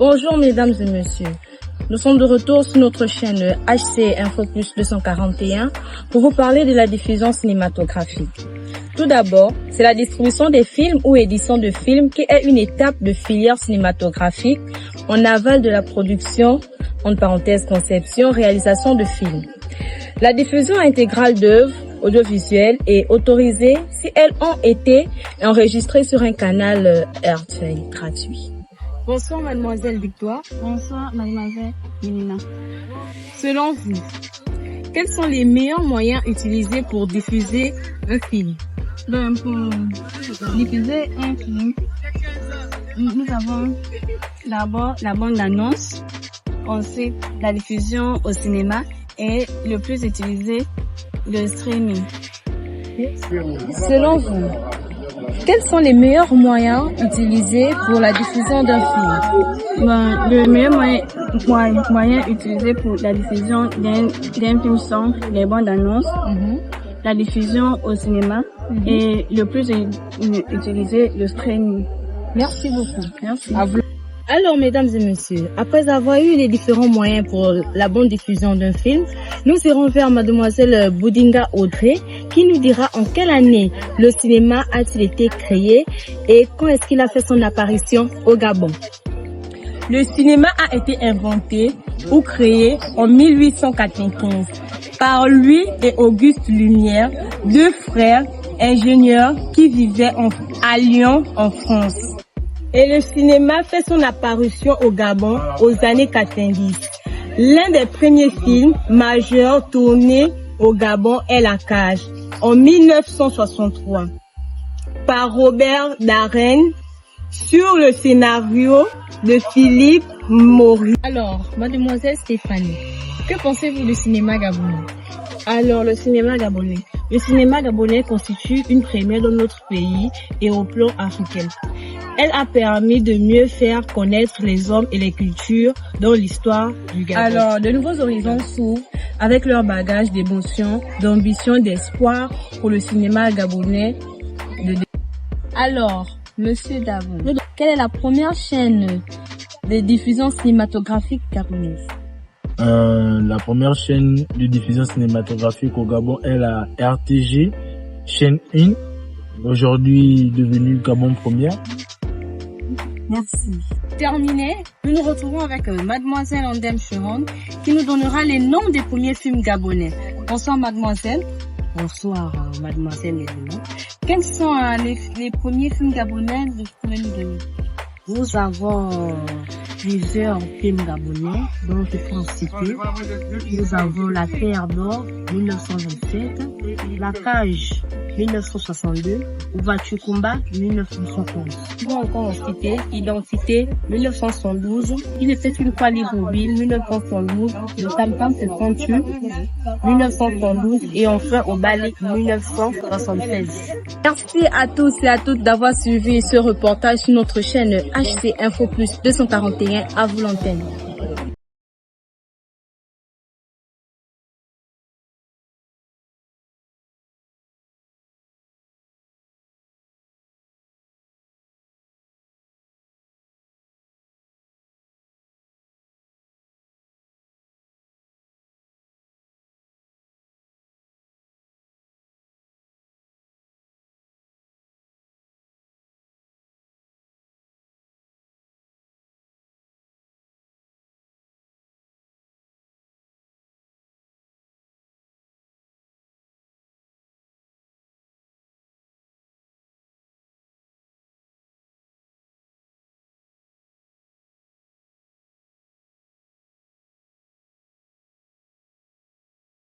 Bonjour mesdames et messieurs, nous sommes de retour sur notre chaîne HC Info Plus 241 pour vous parler de la diffusion cinématographique. Tout d'abord, c'est la distribution des films ou édition de films qui est une étape de filière cinématographique en aval de la production, entre parenthèses conception, réalisation de films. La diffusion intégrale d'œuvres audiovisuelles est autorisée si elles ont été enregistrées sur un canal RTL gratuit. Bonsoir mademoiselle Victoire. Bonsoir, mademoiselle Nina. Selon vous, quels sont les meilleurs moyens utilisés pour diffuser un film? Pour diffuser un film, nous avons d'abord la bande-annonce, ensuite la diffusion au cinéma et le plus utilisé, le streaming. Selon vous, quels sont les meilleurs moyens utilisés pour la diffusion d'un film? Le meilleur moyen utilisé pour la diffusion d'un film sont les bandes annonces, la diffusion au cinéma et le plus utilisé, le streaming. Merci beaucoup. Merci. Alors, mesdames et messieurs, après avoir eu les différents moyens pour la bonne diffusion d'un film, nous irons vers mademoiselle Boudinga Audrey, qui nous dira en quelle année le cinéma a-t-il été créé et quand est-ce qu'il a fait son apparition au Gabon. Le cinéma a été inventé ou créé en 1895 par Louis et Auguste Lumière, deux frères ingénieurs qui vivaient à Lyon, en France. Et le cinéma fait son apparition au Gabon aux années 90. L'un des premiers films majeurs tournés au Gabon est La Cage, en 1963, par Robert Darin, sur le scénario de Philippe Maury. Alors, mademoiselle Stéphanie, que pensez-vous du cinéma gabonais? Alors, le cinéma gabonais constitue une première dans notre pays et au plan africain. Elle a permis de mieux faire connaître les hommes et les cultures dans l'histoire du Gabon. Alors, de nouveaux horizons s'ouvrent avec leur bagage d'émotions, d'ambition, d'espoir pour le cinéma gabonais. Alors, monsieur Davon, quelle est la première chaîne de diffusion cinématographique gabonaise? La première chaîne de diffusion cinématographique au Gabon est la RTG, chaîne 1, aujourd'hui devenue Gabon Première. Merci. Terminé, nous nous retrouvons avec mademoiselle Andem Cheron qui nous donnera les noms des premiers films gabonais. Bonsoir mademoiselle. Bonsoir, mademoiselle Nina. Quels sont les premiers films gabonais que vous pouvez nous donner? Nous avons plusieurs films gabonais dont je peux en citer. Nous avons La Terre d'Or, 1927, La Cage, 1962, Ouverture Combat, 1971. Nous pouvons encore en citer Identité, 1972, Il était une fois Libreville, 1972, Le Tam Tam se tue, 1972 et enfin Au Balai, 1976. Merci à tous et à toutes d'avoir suivi ce reportage sur notre chaîne HC Info Plus 241 à vous l'antenne.